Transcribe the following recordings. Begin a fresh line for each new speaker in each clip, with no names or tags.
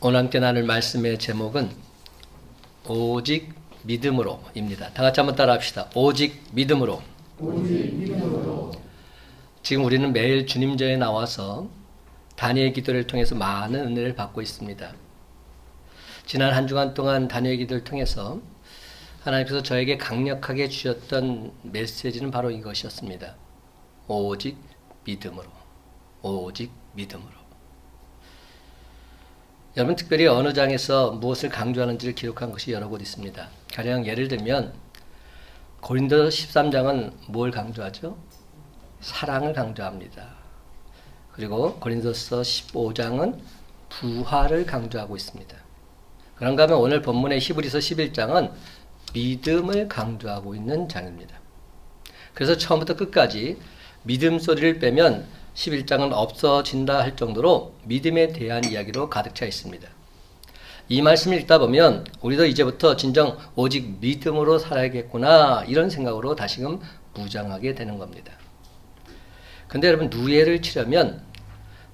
오늘 함께 나눌 말씀의 제목은 오직 믿음으로입니다. 다 같이 한번 따라 합시다. 오직 믿음으로.
오직 믿음으로.
지금 우리는 매일 주님전에 나와서 다니엘 기도를 통해서 많은 은혜를 받고 있습니다. 지난 한 주간 동안 다니엘 기도를 통해서 하나님께서 저에게 강력하게 주셨던 메시지는 바로 이것이었습니다. 오직 믿음으로. 오직 믿음으로. 여러분, 특별히 어느 장에서 무엇을 강조하는지를 기록한 것이 여러 곳 있습니다. 가령 예를 들면 고린도서 13장은 뭘 강조하죠? 사랑을 강조합니다. 그리고 고린도서 15장은 부활을 강조하고 있습니다. 그런가 하면 오늘 본문의 히브리서 11장은 믿음을 강조하고 있는 장입니다. 그래서 처음부터 끝까지 믿음 소리를 빼면 11장은 없어진다 할 정도로 믿음에 대한 이야기로 가득 차 있습니다. 이 말씀을 읽다 보면 우리도 이제부터 진정 오직 믿음으로 살아야겠구나 이런 생각으로 다시금 무장하게 되는 겁니다. 근데 여러분, 누에를 치려면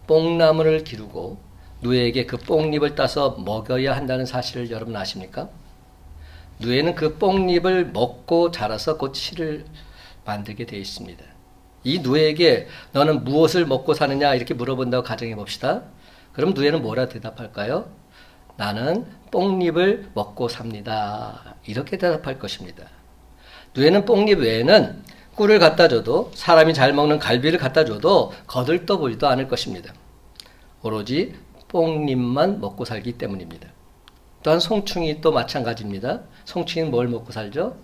뽕나무를 기르고 누에에게 그 뽕잎을 따서 먹여야 한다는 사실을 여러분 아십니까? 누에는 그 뽕잎을 먹고 자라서 곧 실을 만들게 되어 있습니다. 이 누에에게 너는 무엇을 먹고 사느냐 이렇게 물어본다고 가정해 봅시다. 그럼 누에는 뭐라 대답할까요? 나는 뽕잎을 먹고 삽니다. 이렇게 대답할 것입니다. 누에는 뽕잎 외에는 꿀을 갖다 줘도, 사람이 잘 먹는 갈비를 갖다 줘도 거들떠보지도 않을 것입니다. 오로지 뽕잎만 먹고 살기 때문입니다. 또한 송충이 또 마찬가지입니다. 송충이는 뭘 먹고 살죠?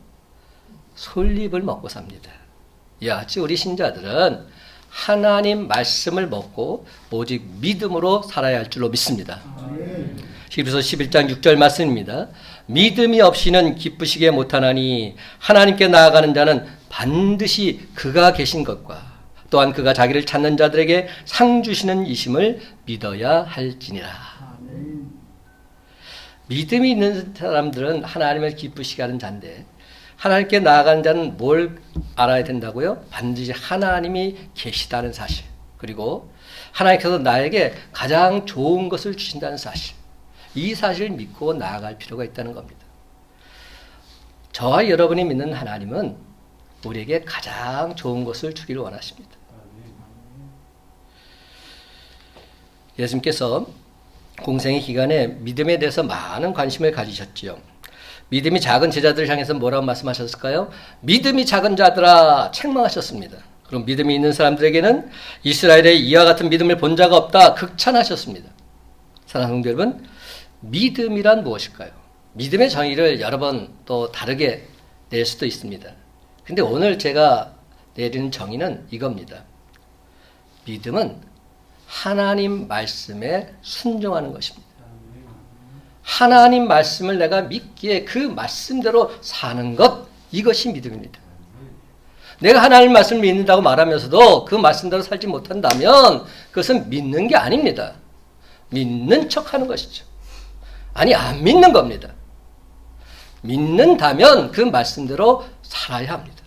솔잎을 먹고 삽니다. 이와 같이 우리 신자들은 하나님 말씀을 먹고 오직 믿음으로 살아야 할 줄로 믿습니다. 히브리서 11장 6절 말씀입니다. 믿음이 없이는 기쁘시게 못하나니 하나님께 나아가는 자는 반드시 그가 계신 것과 또한 그가 자기를 찾는 자들에게 상 주시는 이심을 믿어야 할지니라. 믿음이 있는 사람들은 하나님을 기쁘시게 하는 자인데, 하나님께 나아가는 자는 뭘 알아야 된다고요? 반드시 하나님이 계시다는 사실, 그리고 하나님께서 나에게 가장 좋은 것을 주신다는 사실, 이 사실을 믿고 나아갈 필요가 있다는 겁니다. 저와 여러분이 믿는 하나님은 우리에게 가장 좋은 것을 주기를 원하십니다. 예수님께서 공생의 기간에 믿음에 대해서 많은 관심을 가지셨지요. 믿음이 작은 제자들을 향해서 뭐라고 말씀하셨을까요? 믿음이 작은 자들아, 책망하셨습니다. 그럼 믿음이 있는 사람들에게는 이스라엘에 이와 같은 믿음을 본 자가 없다 극찬하셨습니다. 사랑하는 성도 여러분, 믿음이란 무엇일까요? 믿음의 정의를 여러 번 또 다르게 낼 수도 있습니다. 근데 오늘 제가 내리는 정의는 이겁니다. 믿음은 하나님 말씀에 순종하는 것입니다. 하나님 말씀을 내가 믿기에 그 말씀대로 사는 것, 이것이 믿음입니다. 내가 하나님 말씀을 믿는다고 말하면서도 그 말씀대로 살지 못한다면 그것은 믿는 게 아닙니다. 믿는 척하는 것이죠. 아니, 안 믿는 겁니다. 믿는다면 그 말씀대로 살아야 합니다.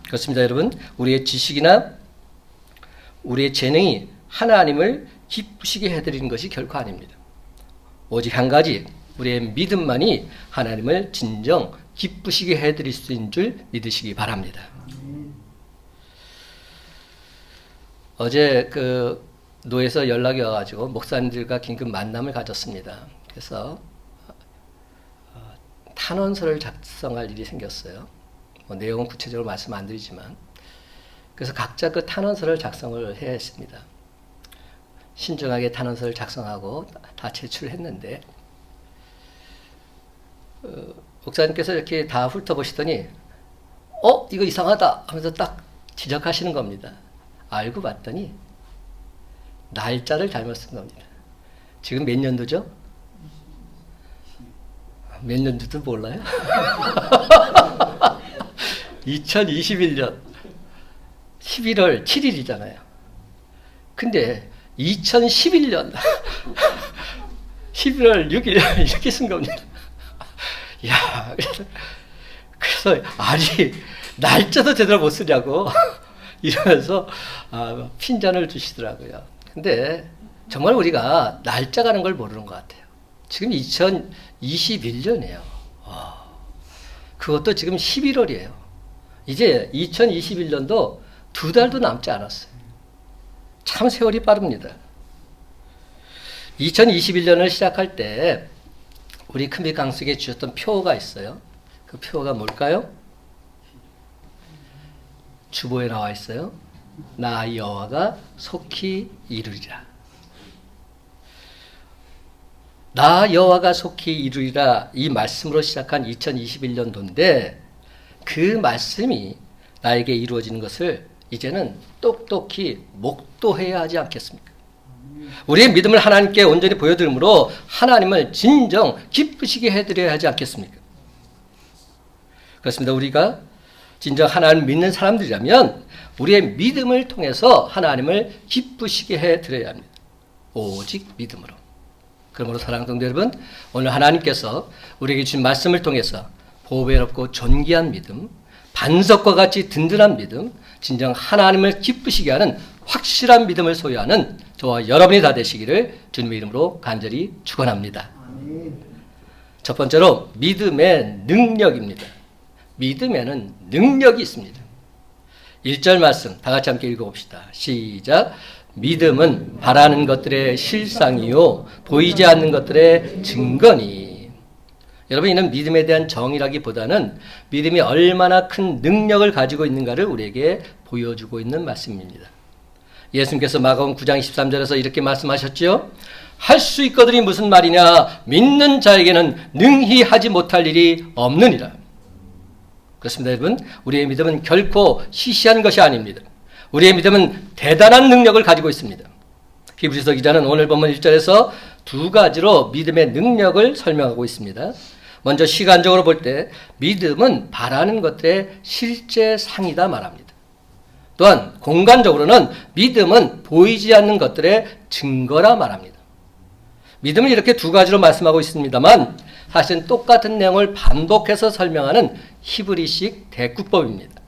그렇습니다, 여러분. 우리의 지식이나 우리의 재능이 하나님을 기쁘시게 해드리는 것이 결코 아닙니다. 오직 한 가지, 우리의 믿음만이 하나님을 진정 기쁘시게 해드릴 수 있는 줄 믿으시기 바랍니다. 어제 노에서 연락이 와가지고 목사님들과 긴급 만남을 가졌습니다. 그래서 탄원서를 작성할 일이 생겼어요. 내용은 구체적으로 말씀 안 드리지만, 그래서 각자 그 탄원서를 작성을 해야 했습니다. 신중하게 탄원서를 작성하고 다 제출했는데, 목사님께서 이렇게 다 훑어보시더니 이거 이상하다 하면서 딱 지적하시는 겁니다. 알고 봤더니 날짜를 잘못 쓴 겁니다. 지금 몇 년도죠? 몇 년도도 몰라요? 2021년 11월 7일이잖아요. 근데 2011년 11월 6일 이렇게 쓴 겁니다. 야, 그래서 아니 날짜도 제대로 못 쓰냐고 이러면서 핀잔을 주시더라고요. 근데 정말 우리가 날짜 가는 걸 모르는 것 같아요. 지금 2021년이에요. 그것도 지금 11월이에요. 이제 2021년도 2달도 남지 않았어요. 참 세월이 빠릅니다. 2021년을 시작할 때 우리 큰빛 강석에 주셨던 표어가 있어요. 그 표어가 뭘까요? 주보에 나와 있어요. 나 여호와가 속히 이루리라. 나 여호와가 속히 이루리라, 이 말씀으로 시작한 2021년도인데 그 말씀이 나에게 이루어지는 것을 이제는 똑똑히 목도해야 하지 않겠습니까? 우리의 믿음을 하나님께 온전히 보여드림으로 하나님을 진정 기쁘시게 해드려야 하지 않겠습니까? 그렇습니다. 우리가 진정 하나님을 믿는 사람들이라면 우리의 믿음을 통해서 하나님을 기쁘시게 해드려야 합니다. 오직 믿음으로. 그러므로 사랑하는 성도 여러분, 오늘 하나님께서 우리에게 주신 말씀을 통해서 보배롭고 존귀한 믿음, 반석과 같이 든든한 믿음, 진정 하나님을 기쁘시게 하는 확실한 믿음을 소유하는 저와 여러분이 다 되시기를 주님의 이름으로 간절히 축원합니다. 첫 번째로 믿음의 능력입니다. 믿음에는 능력이 있습니다. 1절 말씀 다 같이 함께 읽어봅시다. 시작. 믿음은 바라는 것들의 실상이요 보이지 않는 것들의 증거니. 여러분, 이는 믿음에 대한 정의라기보다는 믿음이 얼마나 큰 능력을 가지고 있는가를 우리에게 보여주고 있는 말씀입니다. 예수님께서 마가복음 9장 23절에서 이렇게 말씀하셨죠. 할 수 있거든이 무슨 말이냐, 믿는 자에게는 능히 하지 못할 일이 없느니라. 그렇습니다. 여러분, 우리의 믿음은 결코 시시한 것이 아닙니다. 우리의 믿음은 대단한 능력을 가지고 있습니다. 히브리서 기자는 오늘 본문 1절에서 두 가지로 믿음의 능력을 설명하고 있습니다. 먼저 시간적으로 볼 때 믿음은 바라는 것들의 실제 상이다 말합니다. 또한 공간적으로는 믿음은 보이지 않는 것들의 증거라 말합니다. 믿음은 이렇게 두 가지로 말씀하고 있습니다만 사실은 똑같은 내용을 반복해서 설명하는 히브리식 대꾸법입니다.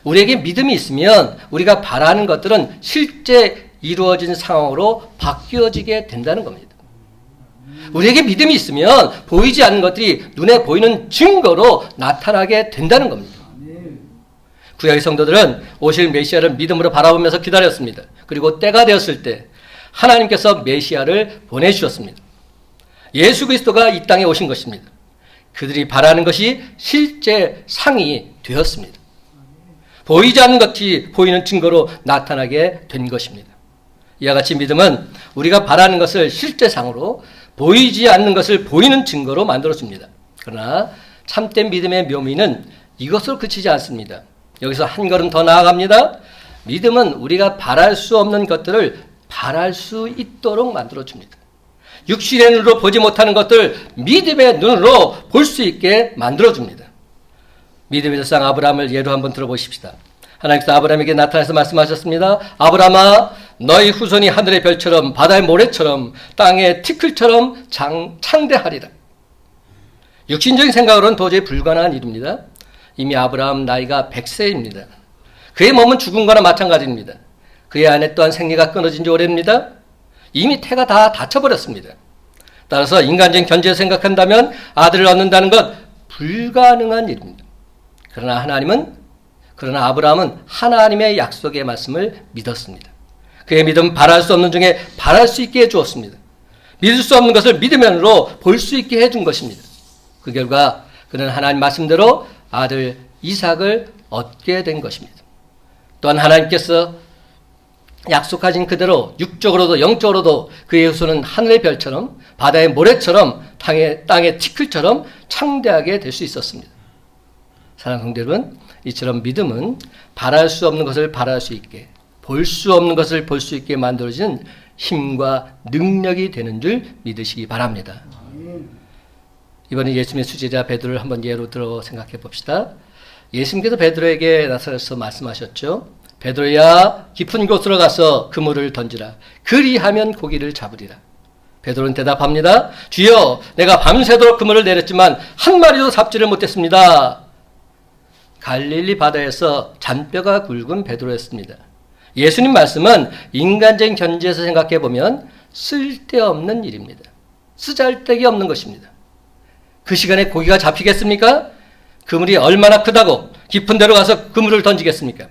우리에게 믿음이 있으면 우리가 바라는 것들은 실제 이루어진 상황으로 바뀌어지게 된다는 겁니다. 우리에게 믿음이 있으면 보이지 않는 것들이 눈에 보이는 증거로 나타나게 된다는 겁니다. 구약의 성도들은 오실 메시아를 믿음으로 바라보면서 기다렸습니다. 그리고 때가 되었을 때 하나님께서 메시아를 보내주셨습니다. 예수 그리스도가 이 땅에 오신 것입니다. 그들이 바라는 것이 실제 상이 되었습니다. 보이지 않는 것이 보이는 증거로 나타나게 된 것입니다. 이와 같이 믿음은 우리가 바라는 것을 실제 상으로, 보이지 않는 것을 보이는 증거로 만들어줍니다. 그러나 참된 믿음의 묘미는 이것으로 그치지 않습니다. 여기서 한 걸음 더 나아갑니다. 믿음은 우리가 바랄 수 없는 것들을 바랄 수 있도록 만들어줍니다. 육신의 눈으로 보지 못하는 것들 믿음의 눈으로 볼 수 있게 만들어줍니다. 믿음의 조상 아브라함을 예로 한번 들어보십시다. 하나님께서 아브라함에게 나타나서 말씀하셨습니다. 아브라함아, 너희 후손이 하늘의 별처럼 바다의 모래처럼 땅의 티끌처럼 창대하리라. 육신적인 생각으로는 도저히 불가능한 일입니다. 이미 아브라함 나이가 100세입니다. 그의 몸은 죽은 거나 마찬가지입니다. 그의 아내 또한 생리가 끊어진 지 오래입니다. 이미 태가 다 닫혀버렸습니다. 따라서 인간적인 견제를 생각한다면 아들을 얻는다는 것 불가능한 일입니다. 그러나 아브라함은 하나님의 약속의 말씀을 믿었습니다. 그의 믿음은 바랄 수 없는 중에 바랄 수 있게 해주었습니다. 믿을 수 없는 것을 믿음으로 볼 수 있게 해준 것입니다. 그 결과 그는 하나님 말씀대로 아들 이삭을 얻게 된 것입니다. 또한 하나님께서 약속하신 그대로 육적으로도 영적으로도 그의 후손은 하늘의 별처럼 바다의 모래처럼 땅의 티끌처럼 창대하게 될 수 있었습니다. 사랑하는 성도 여러분, 이처럼 믿음은 바랄 수 없는 것을 바랄 수 있게, 볼 수 없는 것을 볼 수 있게 만들어지는 힘과 능력이 되는 줄 믿으시기 바랍니다. 이번에 예수님의 수제자 베드로를 한번 예로 들어 생각해 봅시다. 예수님께서 베드로에게 나서서 말씀하셨죠. 베드로야, 깊은 곳으로 가서 그물을 던지라. 그리하면 고기를 잡으리라. 베드로는 대답합니다. 주여, 내가 밤새도록 그물을 내렸지만 한 마리도 잡지를 못했습니다. 갈릴리 바다에서 잔뼈가 굵은 베드로였습니다. 예수님 말씀은 인간적인 견지에서 생각해 보면 쓸데없는 일입니다. 쓰잘데기 없는 것입니다. 그 시간에 고기가 잡히겠습니까? 그물이 얼마나 크다고 깊은 데로 가서 그물을 던지겠습니까?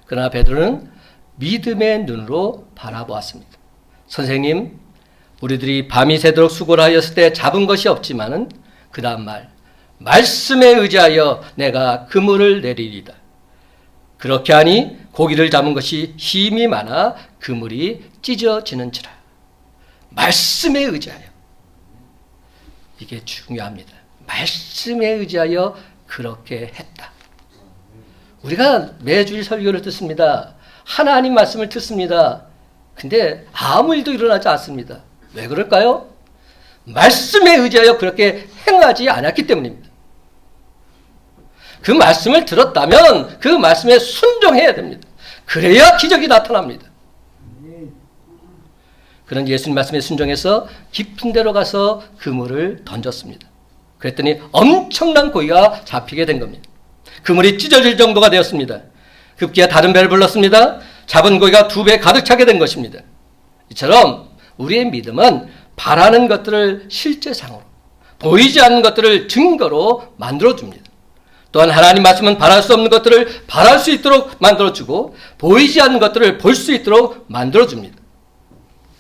그러나 베드로는 믿음의 눈으로 바라보았습니다. 선생님, 우리들이 밤이 새도록 수고를 하였을 때 잡은 것이 없지만은 그 다음 말씀에 의지하여 내가 그물을 내리리다. 그렇게 하니 고기를 잡은 것이 힘이 많아 그물이 찢어지는지라. 말씀에 의지하여. 이게 중요합니다. 말씀에 의지하여 그렇게 했다. 우리가 매주일 설교를 듣습니다. 하나님 말씀을 듣습니다. 근데 아무 일도 일어나지 않습니다. 왜 그럴까요? 말씀에 의지하여 그렇게 행하지 않았기 때문입니다. 그 말씀을 들었다면 그 말씀에 순종해야 됩니다. 그래야 기적이 나타납니다. 그런 예수님 말씀에 순종해서 깊은 데로 가서 그물을 던졌습니다. 그랬더니 엄청난 고기가 잡히게 된 겁니다. 그물이 찢어질 정도가 되었습니다. 급기야 다른 배를 불렀습니다. 잡은 고기가 2배 가득 차게 된 것입니다. 이처럼 우리의 믿음은 바라는 것들을 실제상으로, 보이지 않는 것들을 증거로 만들어줍니다. 또한 하나님 말씀은 바랄 수 없는 것들을 바랄 수 있도록 만들어주고 보이지 않는 것들을 볼 수 있도록 만들어줍니다.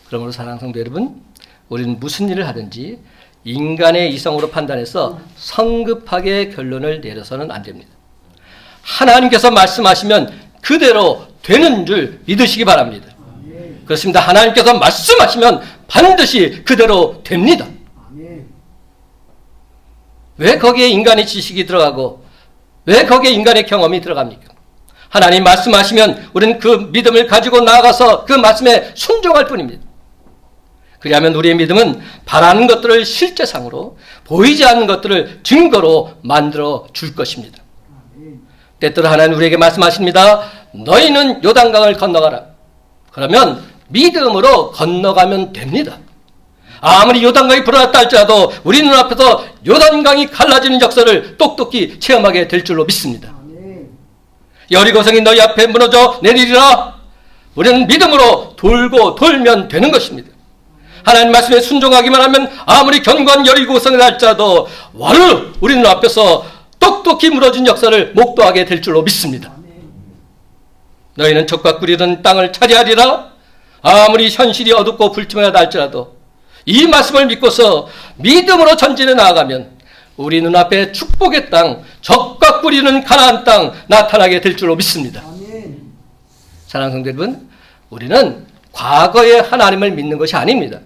그러므로 사랑하는 성도 여러분, 우리는 무슨 일을 하든지 인간의 이성으로 판단해서 성급하게 결론을 내려서는 안 됩니다. 하나님께서 말씀하시면 그대로 되는 줄 믿으시기 바랍니다. 그렇습니다. 하나님께서 말씀하시면 반드시 그대로 됩니다. 왜 거기에 인간의 지식이 들어가고 왜 거기에 인간의 경험이 들어갑니까? 하나님 말씀하시면 우리는 그 믿음을 가지고 나아가서 그 말씀에 순종할 뿐입니다. 그리하면 우리의 믿음은 바라는 것들을 실제상으로, 보이지 않는 것들을 증거로 만들어 줄 것입니다. 때때로 하나님 우리에게 말씀하십니다. 너희는 요단강을 건너가라. 그러면 믿음으로 건너가면 됩니다. 아무리 요단강이 불어났다 할지라도 우리 눈앞에서 요단강이 갈라지는 역사를 똑똑히 체험하게 될 줄로 믿습니다. 여리고성이 너희 앞에 무너져 내리리라. 우리는 믿음으로 돌고 돌면 되는 것입니다. 하나님 말씀에 순종하기만 하면 아무리 견고한 여리고성이 할지라도 와르르 우리 눈앞에서 똑똑히 무너진 역사를 목도하게 될 줄로 믿습니다. 너희는 적과 꿀이던 땅을 차지하리라. 아무리 현실이 어둡고 불투명하다 할지라도 이 말씀을 믿고서 믿음으로 전진해 나아가면 우리 눈앞에 축복의 땅, 적과 꿀이는 가나안 땅 나타나게 될 줄로 믿습니다. 사랑하는 성도 여러분, 우리는 과거의 하나님을 믿는 것이 아닙니다.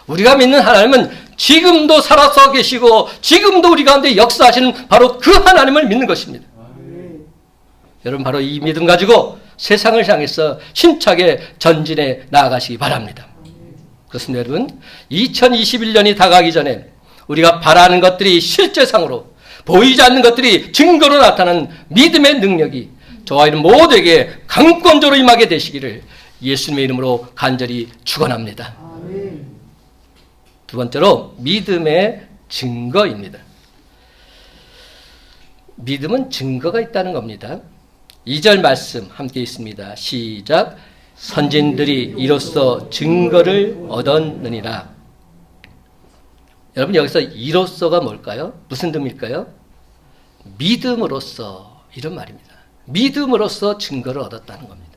우리가 믿는 하나님은 지금도 살아서 계시고 지금도 우리 가운데 역사하시는 바로 그 하나님을 믿는 것입니다. 여러분 바로 이 믿음 가지고 세상을 향해서 힘차게 전진해 나아가시기 바랍니다. 그렇습니다. 여러분 2021년이 다가기 전에 우리가 바라는 것들이 실제상으로 보이지 않는 것들이 증거로 나타나는 믿음의 능력이 저와 이런 모두에게 강권적으로 임하게 되시기를 예수님의 이름으로 간절히 축원합니다. 두 번째로 믿음의 증거입니다. 믿음은 증거가 있다는 겁니다. 2절 말씀 함께 있습니다. 시작. 선진들이 이로써 증거를 얻었느니라. 여러분 여기서 이로써가 뭘까요? 무슨 뜻일까요? 믿음으로써 이런 말입니다. 믿음으로써 증거를 얻었다는 겁니다.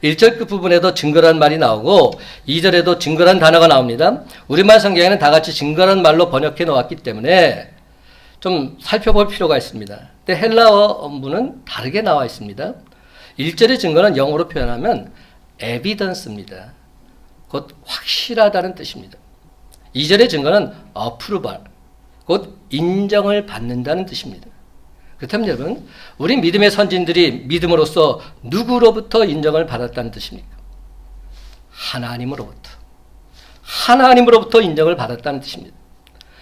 1절 끝부분에도 증거란 말이 나오고 2절에도 증거란 단어가 나옵니다. 우리말 성경에는 다 같이 증거란 말로 번역해 놓았기 때문에 좀 살펴볼 필요가 있습니다. 근데 헬라어 문은 다르게 나와 있습니다. 1절의 증거는 영어로 표현하면 evidence입니다. 곧 확실하다는 뜻입니다. 2절의 증거는 approval, 곧 인정을 받는다는 뜻입니다. 그렇다면 여러분, 우리 믿음의 선진들이 믿음으로써 누구로부터 인정을 받았다는 뜻입니까? 하나님으로부터 인정을 받았다는 뜻입니다.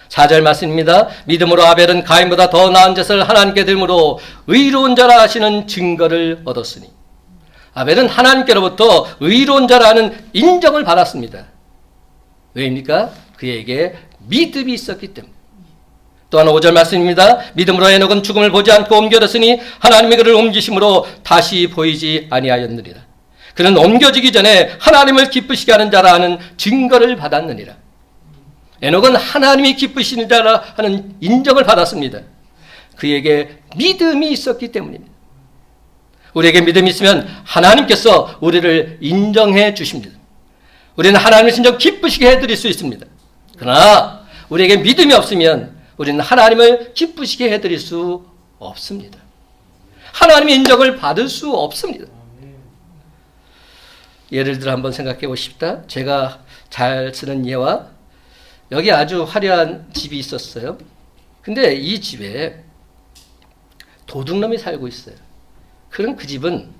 4절 말씀입니다. 믿음으로 아벨은 가인보다 더 나은 것을 하나님께 드림으로 의로운 자라 하시는 증거를 얻었으니, 아벨은 하나님께로부터 의로운 자라는 인정을 받았습니다. 왜입니까? 그에게 믿음이 있었기 때문에. 또한 5절 말씀입니다. 믿음으로 에녹은 죽음을 보지 않고 옮겨졌으니 하나님이 그를 옮기심으로 다시 보이지 아니하였느니라. 그는 옮겨지기 전에 하나님을 기쁘시게 하는 자라 하는 증거를 받았느니라. 에녹은 하나님이 기쁘시는 자라 하는 인정을 받았습니다. 그에게 믿음이 있었기 때문입니다. 우리에게 믿음이 있으면 하나님께서 우리를 인정해 주십니다. 우리는 하나님을 진정 기쁘시게 해드릴 수 있습니다. 그러나 우리에게 믿음이 없으면 우리는 하나님을 기쁘시게 해드릴 수 없습니다. 하나님의 인정을 받을 수 없습니다. 예를 들어 한번 생각해 보십시다. 제가 잘 쓰는 예와 여기 아주 화려한 집이 있었어요. 근데 이 집에 도둑놈이 살고 있어요. 그럼 그 집은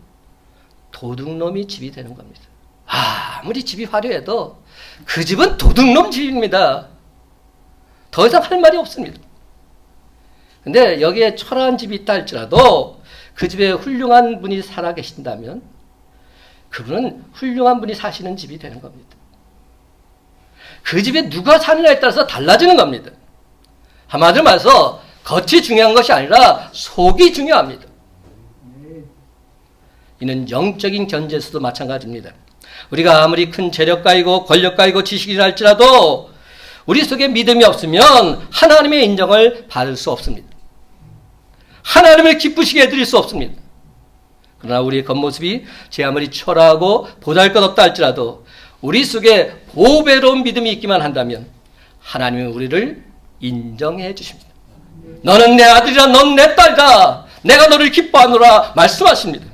도둑놈이 집이 되는 겁니다. 아무리 집이 화려해도 그 집은 도둑놈 집입니다. 더 이상 할 말이 없습니다. 근데 여기에 초라한 집이 있다 할지라도 그 집에 훌륭한 분이 살아 계신다면 그분은 훌륭한 분이 사시는 집이 되는 겁니다. 그 집에 누가 사느냐에 따라서 달라지는 겁니다. 한마디로 말해서 겉이 중요한 것이 아니라 속이 중요합니다. 이는 영적인 견제에서도 마찬가지입니다. 우리가 아무리 큰 재력가이고 권력가이고 지식이라 할지라도 우리 속에 믿음이 없으면 하나님의 인정을 받을 수 없습니다. 하나님을 기쁘시게 해드릴 수 없습니다. 그러나 우리의 겉모습이 제 아무리 초라하고 보잘것없다 할지라도 우리 속에 보배로운 믿음이 있기만 한다면 하나님은 우리를 인정해 주십니다. 너는 내 아들이라 너는 내 딸이다. 내가 너를 기뻐하노라 말씀하십니다.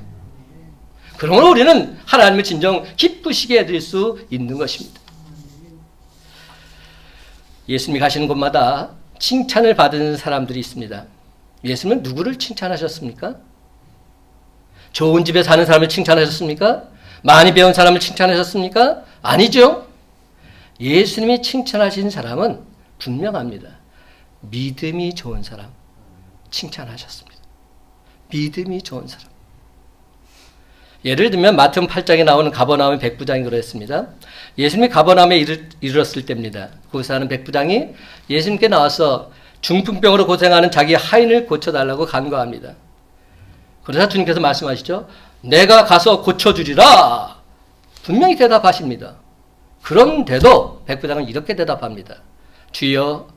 그러므로 우리는 하나님을 진정 기쁘시게 해드릴 수 있는 것입니다. 예수님이 가시는 곳마다 칭찬을 받은 사람들이 있습니다. 예수님은 누구를 칭찬하셨습니까? 좋은 집에 사는 사람을 칭찬하셨습니까? 많이 배운 사람을 칭찬하셨습니까? 아니죠. 예수님이 칭찬하신 사람은 분명합니다. 믿음이 좋은 사람 칭찬하셨습니다. 믿음이 좋은 사람. 예를 들면 마태복음 8장에 나오는 가버나움의 백부장이 그랬습니다. 예수님이 가버나움에 이르렀을 때입니다. 거기 사는 백부장이 예수님께 나와서 중풍병으로 고생하는 자기 하인을 고쳐달라고 간구합니다. 그러자 주님께서 말씀하시죠. 내가 가서 고쳐주리라. 분명히 대답하십니다. 그런데도 백부장은 이렇게 대답합니다. 주여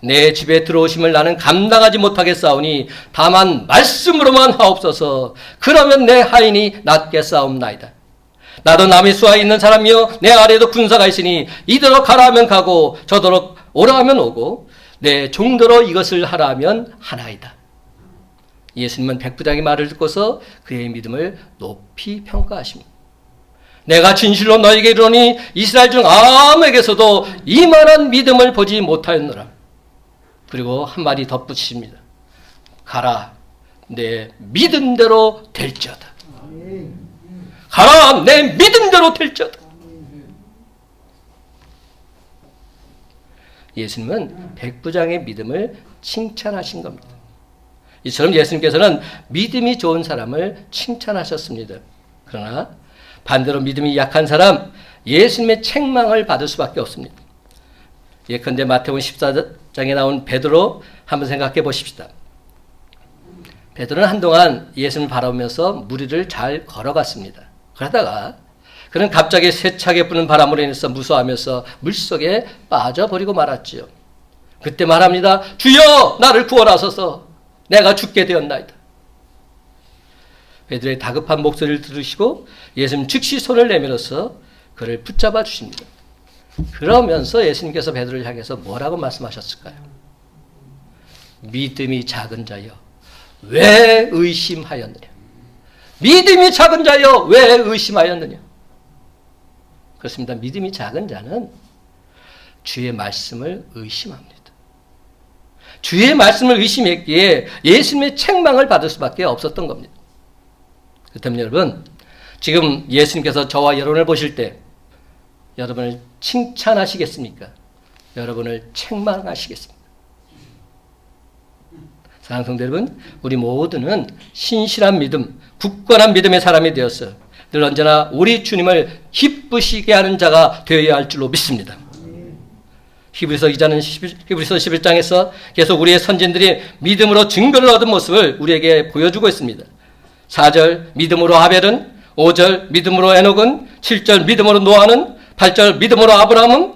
내 집에 들어오심을 나는 감당하지 못하겠사오니 다만 말씀으로만 하옵소서. 그러면 내 하인이 낫겠사옵나이다. 나도 남의 수하에 있는 사람이요 내 아래에도 군사가 있으니 이대로 가라 하면 가고 저더러 오라 하면 오고 내 종대로 이것을 하라 하면 하나이다. 예수님은 백부장의 말을 듣고서 그의 믿음을 높이 평가하십니다. 내가 진실로 너에게 이르노니 이스라엘 중 아무에게서도 이만한 믿음을 보지 못하였노라. 그리고 한마디 덧붙이십니다. 가라 내 믿음대로 될지어다. 가라 내 믿음대로 될지어다. 예수님은 백부장의 믿음을 칭찬하신 겁니다. 이처럼 예수님께서는 믿음이 좋은 사람을 칭찬하셨습니다. 그러나 반대로 믿음이 약한 사람, 예수님의 책망을 받을 수밖에 없습니다. 예컨대 마태복음 14장에 나온 베드로 한번 생각해 보십시다. 베드로는 한동안 예수님을 바라보면서 무리를 잘 걸어갔습니다. 그러다가 그는 갑자기 세차게 부는 바람으로 인해서 무서워하면서 물속에 빠져버리고 말았지요. 그때 말합니다. 주여 나를 구원하소서. 내가 죽게 되었나이다. 베드로의 다급한 목소리를 들으시고 예수님 즉시 손을 내밀어서 그를 붙잡아 주십니다. 그러면서 예수님께서 베드로를 향해서 뭐라고 말씀하셨을까요? 믿음이 작은 자여 왜 의심하였느냐? 믿음이 작은 자여 왜 의심하였느냐? 그렇습니다. 믿음이 작은 자는 주의 말씀을 의심합니다. 주의 말씀을 의심했기에 예수님의 책망을 받을 수밖에 없었던 겁니다. 그렇다면 여러분, 지금 예수님께서 저와 여러분을 보실 때 여러분을 칭찬하시겠습니까? 여러분을 책망하시겠습니까? 사랑하는 성도 여러분, 우리 모두는 신실한 믿음, 굳건한 믿음의 사람이 되었어요. 늘 언제나 우리 주님을 기쁘시게 하는 자가 되어야 할 줄로 믿습니다. 히브리서 기자는 히브리서 11장에서 계속 우리의 선진들이 믿음으로 증거를 얻은 모습을 우리에게 보여주고 있습니다. 4절 믿음으로 아벨은 5절 믿음으로 에녹은, 7절 믿음으로 노아는, 8절 믿음으로 아브라함은,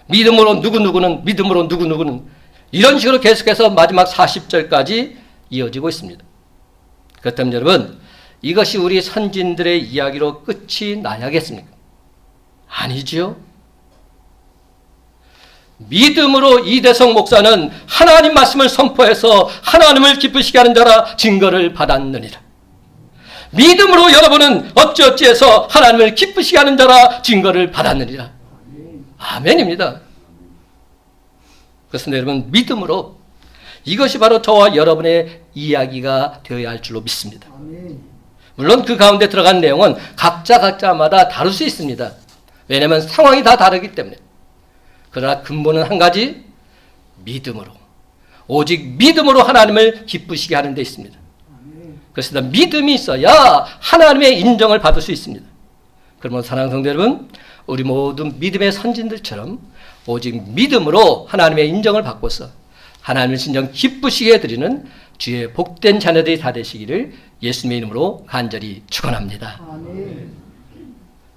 믿음으로 누구누구는, 믿음으로 누구누구는, 이런 식으로 계속해서 마지막 40절까지 이어지고 있습니다. 그렇다면 여러분, 이것이 우리 선진들의 이야기로 끝이 나야겠습니까? 아니지요. 믿음으로 이대성 목사는 하나님 말씀을 선포해서 하나님을 기쁘시게 하는 자라 증거를 받았느니라. 믿음으로 여러분은 어찌어찌해서 하나님을 기쁘시게 하는 자라 증거를 받았느니라. 아멘입니다. 그래서 여러분, 믿음으로 이것이 바로 저와 여러분의 이야기가 되어야 할 줄로 믿습니다. 물론 그 가운데 들어간 내용은 각자마다 다를 수 있습니다. 왜냐하면 상황이 다 다르기 때문에. 그러나 근본은 한 가지, 믿음으로. 오직 믿음으로 하나님을 기쁘시게 하는 데 있습니다. 그래서 믿음이 있어야 하나님의 인정을 받을 수 있습니다. 그러면 사랑하는 성도 여러분, 우리 모든 믿음의 선진들처럼 오직 믿음으로 하나님의 인정을 받고서 하나님을 진정 기쁘시게 해드리는 주의 복된 자녀들이 다 되시기를 예수님의 이름으로 간절히 축원합니다.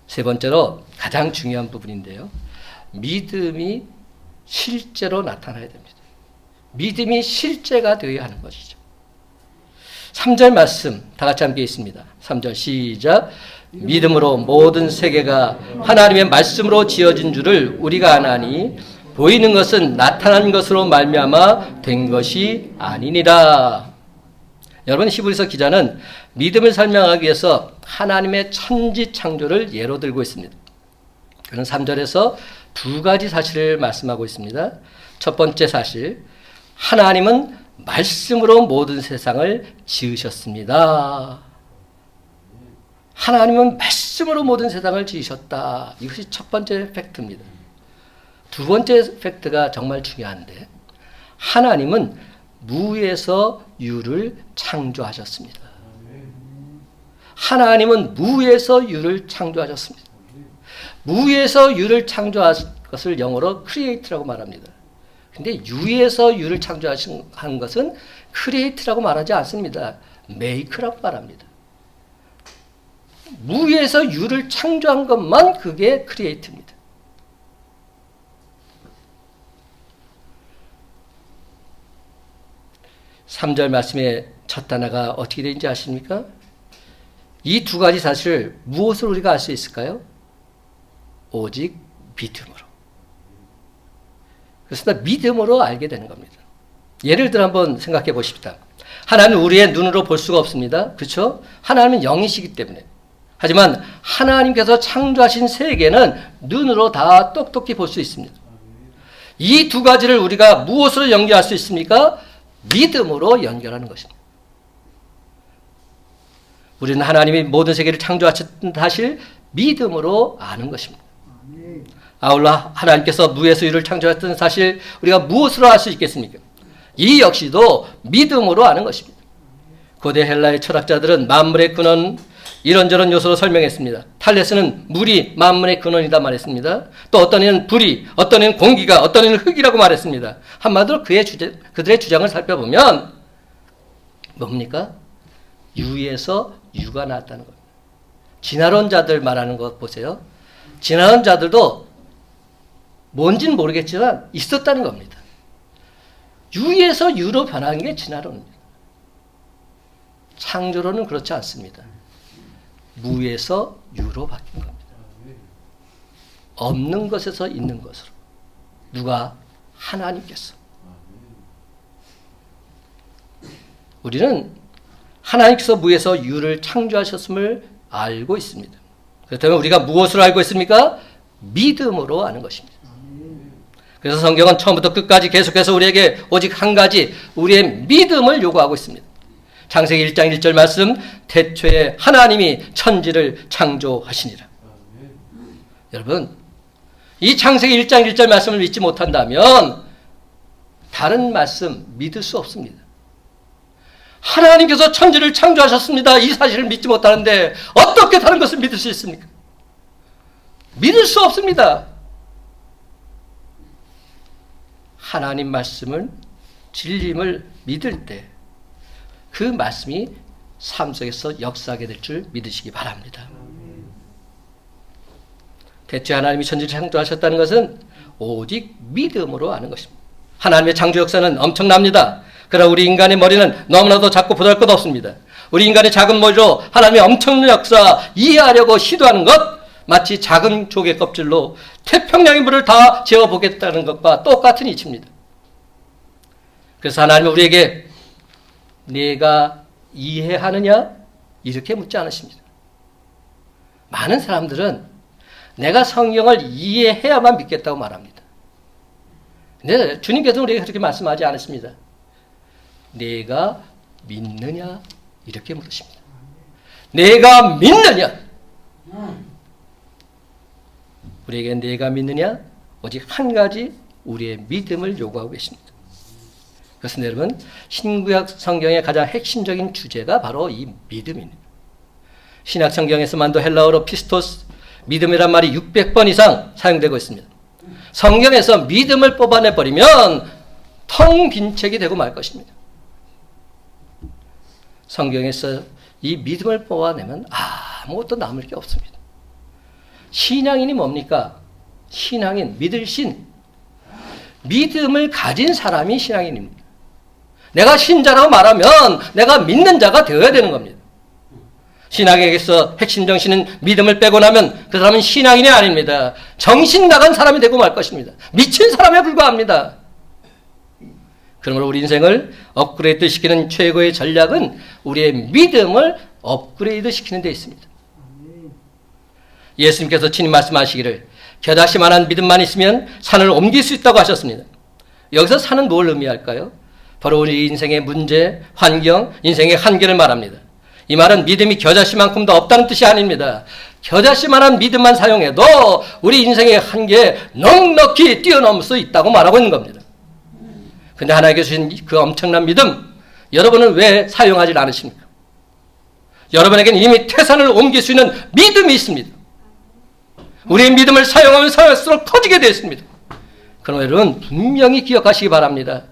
세 번째로 가장 중요한 부분인데요. 믿음이 실제로 나타나야 됩니다. 믿음이 실제가 되어야 하는 것이죠. 3절 말씀 다 같이 함께 있습니다. 3절 시작. 믿음으로 모든 세계가 하나님의 말씀으로 지어진 줄을 우리가 아나니 보이는 것은 나타난 것으로 말미암아 된 것이 아니니라. 여러분, 히브리서 기자는 믿음을 설명하기 위해서 하나님의 천지 창조를 예로 들고 있습니다. 그는 3절에서 두 가지 사실을 말씀하고 있습니다. 첫 번째 사실, 하나님은 말씀으로 모든 세상을 지으셨습니다. 하나님은 말씀으로 모든 세상을 지으셨다. 이것이 첫 번째 팩트입니다. 두 번째 팩트가 정말 중요한데, 하나님은 무에서 유를 창조하셨습니다. 하나님은 무에서 유를 창조하셨습니다. 무에서 유를 창조한 것을 영어로 create라고 말합니다. 근데 유에서 유를 창조한 것은 create라고 말하지 않습니다. make라고 말합니다. 무에서 유를 창조한 것만 그게 create입니다. (3절) 말씀의 첫 단어가 어떻게 되는지 아십니까? 이 두 가지 사실을 무엇으로 우리가 알 수 있을까요? 오직 믿음으로. 그래서 믿음으로 알게 되는 겁니다. 예를 들어 한번 생각해 보십시다. 하나님은 우리의 눈으로 볼 수가 없습니다. 그렇죠? 하나님은 영이시기 때문에. 하지만 하나님께서 창조하신 세계는 눈으로 다 똑똑히 볼 수 있습니다. 이 두 가지를 우리가 무엇으로 연결할 수 있습니까? 믿음으로 연결하는 것입니다. 우리는 하나님이 모든 세계를 창조하셨던 사실 믿음으로 아는 것입니다. 아울러 하나님께서 무에서 유를 창조했던 사실 우리가 무엇으로 알 수 있겠습니까? 이 역시도 믿음으로 아는 것입니다. 고대 헬라의 철학자들은 만물의 근원 이런저런 요소로 설명했습니다. 탈레스는 물이 만물의 근원이다 말했습니다. 또 어떤 이는 불이, 어떤 이는 공기가, 어떤 이는 흙이라고 말했습니다. 한마디로 그들의 주장을 살펴보면 뭡니까? 유에서 유가 나왔다는 겁니다. 진화론자들 말하는 것 보세요. 진화론자들도 뭔지는 모르겠지만 있었다는 겁니다. 유에서 유로 변한 게 진화론입니다. 창조론은 그렇지 않습니다. 무에서 유로 바뀐 겁니다. 없는 것에서 있는 것으로. 누가? 하나님께서. 우리는 하나님께서 무에서 유를 창조하셨음을 알고 있습니다. 그렇다면 우리가 무엇으로 알고 있습니까? 믿음으로 아는 것입니다. 그래서 성경은 처음부터 끝까지 계속해서 우리에게 오직 한 가지, 우리의 믿음을 요구하고 있습니다. 창세기 1장 1절 말씀, 태초에 하나님이 천지를 창조하시니라. 여러분, 이 창세기 1장 1절 말씀을 믿지 못한다면 다른 말씀 믿을 수 없습니다. 하나님께서 천지를 창조하셨습니다. 이 사실을 믿지 못하는데 어떻게 다른 것을 믿을 수 있습니까? 믿을 수 없습니다. 하나님 말씀을, 진림을 믿을 때 그 말씀이 삶 속에서 역사하게 될 줄 믿으시기 바랍니다. 대체 하나님이 천지를 창조하셨다는 것은 오직 믿음으로 아는 것입니다. 하나님의 창조 역사는 엄청납니다. 그러나 우리 인간의 머리는 너무나도 작고 보잘것없습니다. 우리 인간의 작은 머리로 하나님의 엄청난 역사 이해하려고 시도하는 것, 마치 작은 조개 껍질로 태평양의 물을 다 재워보겠다는 것과 똑같은 이치입니다. 그래서 하나님은 우리에게 내가 이해하느냐? 이렇게 묻지 않으십니다. 많은 사람들은 내가 성경을 이해해야만 믿겠다고 말합니다. 근데 주님께서는 우리에게 그렇게 말씀하지 않으십니다. 내가 믿느냐? 이렇게 물으십니다. 내가 믿느냐? 우리에게 내가 믿느냐? 오직 한 가지 우리의 믿음을 요구하고 계십니다. 그래서 여러분, 신구약 성경의 가장 핵심적인 주제가 바로 이 믿음입니다. 신약 성경에서만도 헬라어로 피스토스, 믿음이란 말이 600번 이상 사용되고 있습니다. 성경에서 믿음을 뽑아내버리면 텅 빈 책이 되고 말 것입니다. 성경에서 이 믿음을 뽑아내면 아무것도 남을 게 없습니다. 신앙인이 뭡니까? 신앙인, 믿을 신. 믿음을 가진 사람이 신앙인입니다. 내가 신자라고 말하면 내가 믿는 자가 되어야 되는 겁니다. 신앙에게서 핵심 정신은 믿음을 빼고 나면 그 사람은 신앙인이 아닙니다. 정신 나간 사람이 되고 말 것입니다. 미친 사람에 불과합니다. 그러므로 우리 인생을 업그레이드 시키는 최고의 전략은 우리의 믿음을 업그레이드 시키는 데 있습니다. 예수님께서 친히 말씀하시기를 겨자씨만한 믿음만 있으면 산을 옮길 수 있다고 하셨습니다. 여기서 산은 뭘 의미할까요? 바로 우리 인생의 문제, 환경, 인생의 한계를 말합니다. 이 말은 믿음이 겨자씨만큼도 없다는 뜻이 아닙니다. 겨자씨만한 믿음만 사용해도 우리 인생의 한계에 넉넉히 뛰어넘을 수 있다고 말하고 있는 겁니다. 근데 하나님께 주신 그 엄청난 믿음, 여러분은 왜 사용하지 않으십니까? 여러분에게는 이미 태산을 옮길 수 있는 믿음이 있습니다. 우리의 믿음을 사용하면 사용할수록 커지게 되어 있습니다. 그럼 여러분 분명히 기억하시기 바랍니다.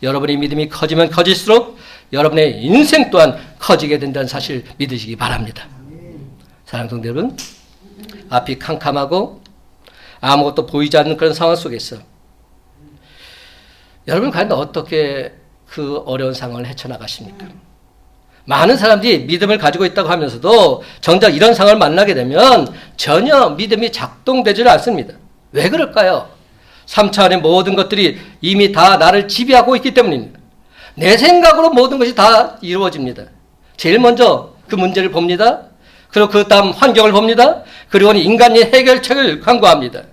여러분의 믿음이 커지면 커질수록 여러분의 인생 또한 커지게 된다는 사실 믿으시기 바랍니다. 사랑하는 성도 여러분, 앞이 캄캄하고 아무것도 보이지 않는 그런 상황 속에서 여러분 과연 어떻게 그 어려운 상황을 헤쳐나가십니까? 많은 사람들이 믿음을 가지고 있다고 하면서도 정작 이런 상황을 만나게 되면 전혀 믿음이 작동되지 않습니다. 왜 그럴까요? 3차 안의 모든 것들이 이미 다 나를 지배하고 있기 때문입니다. 내 생각으로 모든 것이 다 이루어집니다. 제일 먼저 그 문제를 봅니다. 그리고 그 다음 환경을 봅니다. 그리고는 인간의 해결책을 강구합니다.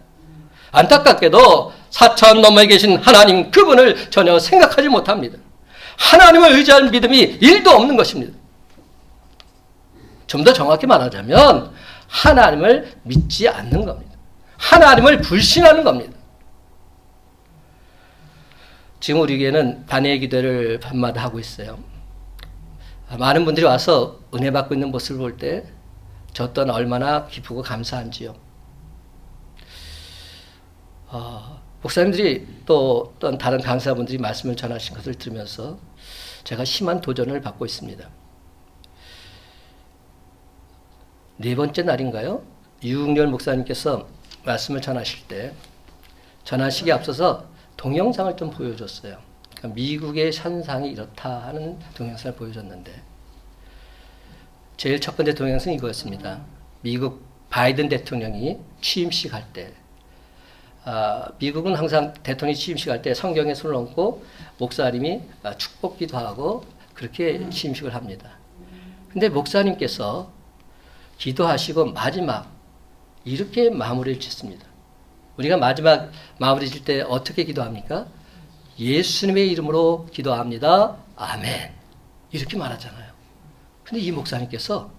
안타깝게도 4차원 너머에 계신 하나님 그분을 전혀 생각하지 못합니다. 하나님을 의지하는 믿음이 1도 없는 것입니다. 좀 더 정확히 말하자면 하나님을 믿지 않는 겁니다. 하나님을 불신하는 겁니다. 지금 우리에게는 단회의 기도를 밤마다 하고 있어요. 많은 분들이 와서 은혜 받고 있는 모습을 볼 때 저 또한 얼마나 기쁘고 감사한지요. 목사님들이 또 다른 강사분들이 말씀을 전하신 것을 들으면서 제가 심한 도전을 받고 있습니다. 네 번째 날인가요? 유흥열 목사님께서 말씀을 전하실 때 전하시기에 앞서서 동영상을 좀 보여줬어요. 그러니까 미국의 현상이 이렇다 하는 동영상을 보여줬는데 제일 첫 번째 동영상이 이거였습니다. 미국 바이든 대통령이 취임식 할 때 미국은 항상 대통령이 취임식 할 때 성경에 손을 얹고 목사님이 축복기도 하고 그렇게 취임식을 합니다. 근데 목사님께서 기도하시고 마지막 이렇게 마무리를 짓습니다. 우리가 마지막 마무리 질 때 어떻게 기도합니까? 예수님의 이름으로 기도합니다. 아멘. 이렇게 말하잖아요. 근데 이 목사님께서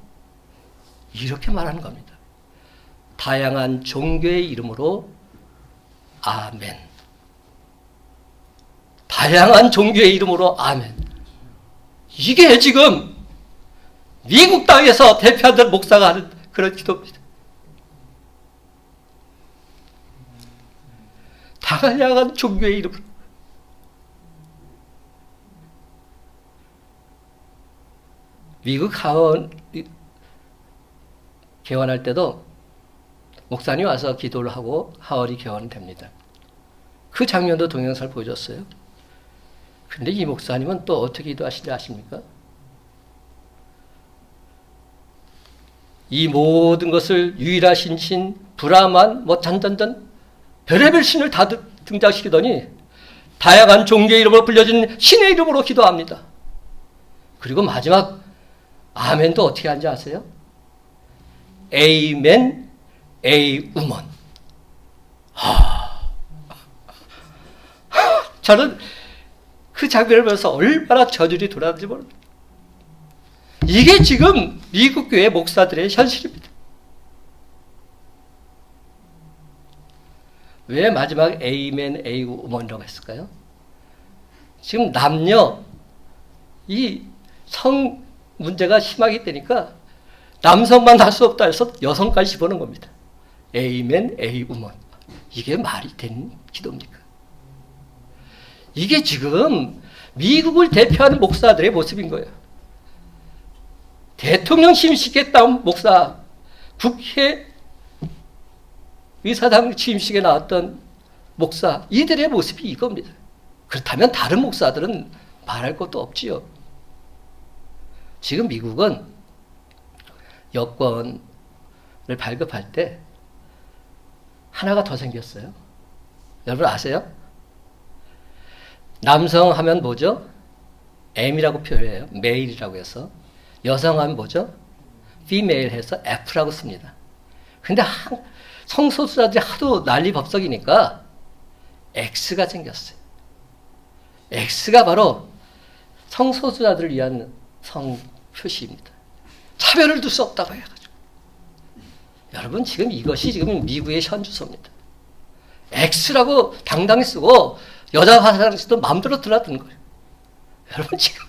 이렇게 말하는 겁니다. 다양한 종교의 이름으로 아멘. 다양한 종교의 이름으로 아멘. 이게 지금 미국 땅에서 대표하는 목사가 하는 그런 기도입니다. 다양한 종교의 이름으로. 미국 하원 개원할 때도 목사님 와서 기도를 하고 하원이 개원됩니다. 그 장면도 동영상을 보여줬어요. 근데 이 목사님은 또 어떻게 기도하시는지 아십니까? 이 모든 것을 유일하신 신, 브라만, 잔잔잔 별의별 신을 다 등장시키더니 다양한 종교의 이름으로 불려진 신의 이름으로 기도합니다. 그리고 마지막 아멘도 어떻게 하는지 아세요? 에이멘, 에이우먼. 저는 그 장면을 보면서 얼마나 저들이 돌아가는지 모릅니다. 이게 지금 미국 교회 목사들의 현실입니다. 왜 마지막 에이멘, 에이우먼이라고 했을까요? 지금 남녀 이 성 문제가 심하게 되니까 남성만 할 수 없다 해서 여성까지 집어넣은 겁니다. 에이멘, 에이우먼. 이게 말이 되는 기도입니까? 이게 지금 미국을 대표하는 목사들의 모습인 거예요. 대통령 취임식에 따온 목사, 국회 의사당 취임식에 나왔던 목사, 이들의 모습이 이겁니다. 그렇다면 다른 목사들은 말할 것도 없지요. 지금 미국은 여권을 발급할 때 하나가 더 생겼어요. 여러분 아세요? 남성 하면 뭐죠? M이라고 표현해요. 메일이라고 해서. 여성 하면 뭐죠? female 해서 F라고 씁니다. 근데 성소수자들이 하도 난리법석이니까 X가 생겼어요. X가 바로 성소수자들을 위한 성 표시입니다. 차별을 둘 수 없다고 해가지고. 여러분 지금 이것이 지금 미국의 현주소입니다. X라고 당당히 쓰고 여자 화장실도 마음대로 들어드는 거예요. 여러분 지금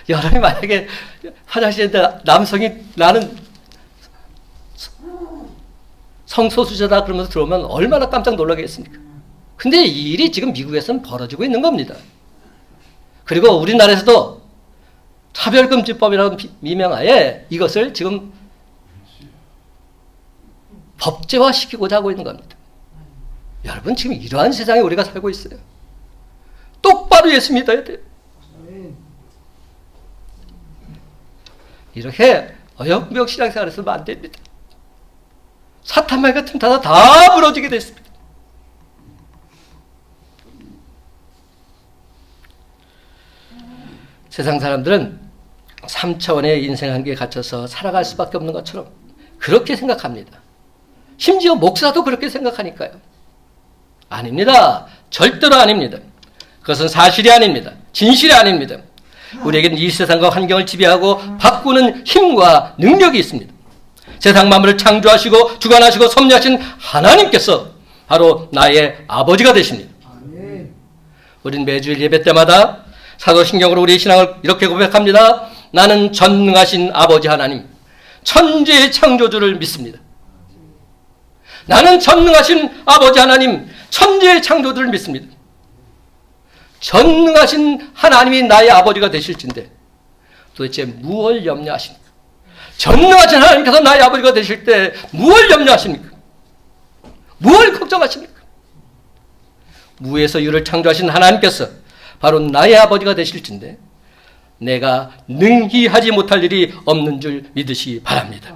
여러분이 만약에 화장실에 남성이 나는 성소수자다 그러면서 들어오면 얼마나 깜짝 놀라겠습니까? 근데 이 일이 지금 미국에서는 벌어지고 있는 겁니다. 그리고 우리나라에서도 차별금지법이라는 미명하에 이것을 지금 법제화시키고자 하고 있는 겁니다. 여러분 지금 이러한 세상에 우리가 살고 있어요. 똑바로 예수 믿어야 돼요. 이렇게 어영부영 신앙생활에서 안 됩니다. 사탄말 같은 타다 다 무너지게 됐습니다. 세상 사람들은 3차원의 인생 한계에 갇혀서 살아갈 수밖에 없는 것처럼 그렇게 생각합니다. 심지어 목사도 그렇게 생각하니까요. 아닙니다. 절대로 아닙니다. 그것은 사실이 아닙니다. 진실이 아닙니다. 우리에게는 이 세상과 환경을 지배하고 바꾸는 힘과 능력이 있습니다. 세상 만물을 창조하시고 주관하시고 섭리하신 하나님께서 바로 나의 아버지가 되십니다. 우리는 매주일 예배 때마다 사도신경으로 우리의 신앙을 이렇게 고백합니다. 나는 전능하신 아버지 하나님, 천지의 창조주를 믿습니다. 나는 전능하신 아버지 하나님, 천지의 창조주를 믿습니다. 전능하신 하나님이 나의 아버지가 되실진데 도대체 무엇을 염려하십니까? 전능하신 하나님께서 나의 아버지가 되실 때 무엇을 염려하십니까? 무엇을 걱정하십니까? 무에서 유를 창조하신 하나님께서 바로 나의 아버지가 되실진데 내가 능히 하지 못할 일이 없는 줄 믿으시 바랍니다.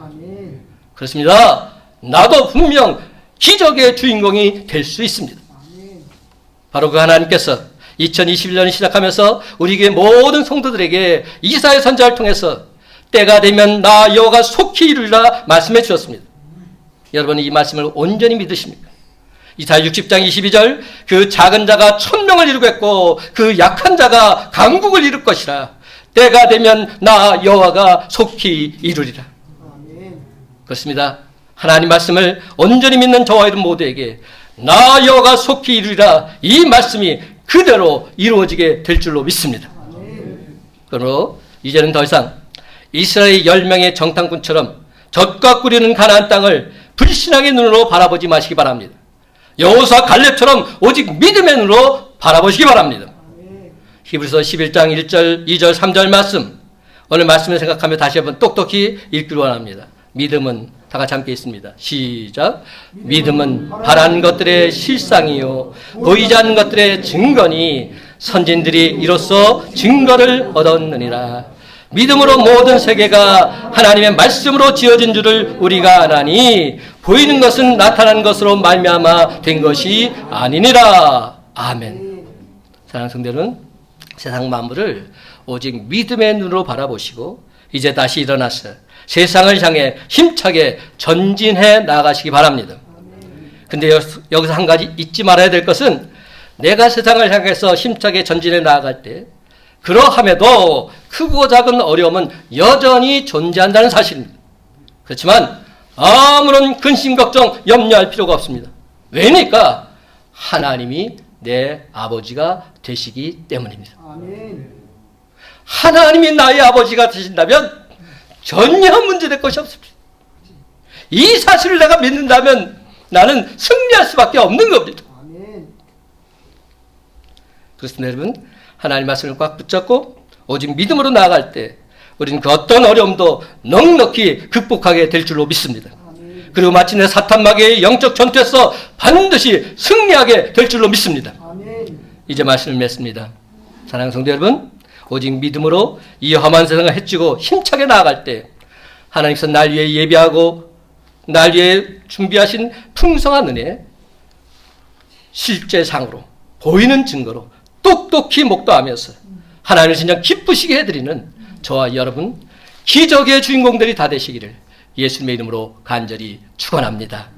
그렇습니다. 나도 분명 기적의 주인공이 될 수 있습니다. 바로 그 하나님께서 2021년을 시작하면서 우리 교회 모든 성도들에게 이사야 선지자를 통해서 때가 되면 나 여호와가 속히 이루리라 말씀해 주셨습니다. 여러분이 이 말씀을 온전히 믿으십니까? 이사야 60장 22절 그 작은 자가 1000명을 이루겠고 그 약한 자가 강국을 이룰 것이라. 때가 되면 나 여호와가 속히 이루리라. 그렇습니다. 하나님 말씀을 온전히 믿는 저와 여러분 모두에게 나 여호와가 속히 이루리라 이 말씀이 그대로 이루어지게 될 줄로 믿습니다. 그러므로 이제는 더 이상 이스라엘 10명의 정탐꾼처럼 젖과 꿀이는 가나안 땅을 불신앙의 눈으로 바라보지 마시기 바랍니다. 여호수아 갈렙처럼 오직 믿음의 눈으로 바라보시기 바랍니다. 히브리서 11장 1절, 2절, 3절 말씀 오늘 말씀을 생각하며 다시 한번 똑똑히 읽기를 원합니다. 믿음은 다 같이 함께 있습니다. 시작. 믿음은 바라는 것들의 실상이요 보이지 않는 것들의 증거니 선진들이 이로써 증거를 얻었느니라. 믿음으로 모든 세계가 하나님의 말씀으로 지어진 줄을 우리가 아나니 보이는 것은 나타난 것으로 말미암아 된 것이 아니니라. 아멘. 사랑하는 성도는 세상 만물을 오직 믿음의 눈으로 바라보시고 이제 다시 일어나서 세상을 향해 힘차게 전진해 나가시기 바랍니다. 근데 여기서 한 가지 잊지 말아야 될 것은 내가 세상을 향해서 힘차게 전진해 나아갈 때 그러함에도 크고 작은 어려움은 여전히 존재한다는 사실입니다. 그렇지만 아무런 근심 걱정 염려할 필요가 없습니다. 왜입니까? 하나님이 내 아버지가 되시기 때문입니다. 하나님이 나의 아버지가 되신다면 전혀 문제될 것이 없습니다. 이 사실을 내가 믿는다면 나는 승리할 수밖에 없는 겁니다. 그렇습니다, 여러분. 하나님 말씀을 꽉 붙잡고 오직 믿음으로 나아갈 때 우리는 그 어떤 어려움도 넉넉히 극복하게 될 줄로 믿습니다. 그리고 마침내 사탄 마귀의 영적 전투에서 반드시 승리하게 될 줄로 믿습니다. 이제 말씀을 맺습니다. 사랑하는 성도 여러분, 오직 믿음으로 이 험한 세상을 헤치고 힘차게 나아갈 때 하나님께서 날 위해 예비하고 날 위해 준비하신 풍성한 은혜, 실제상으로 보이는 증거로 똑똑히 목도하면서 하나님을 진정 기쁘시게 해드리는 저와 여러분 기적의 주인공들이 다 되시기를 예수님의 이름으로 간절히 축원합니다.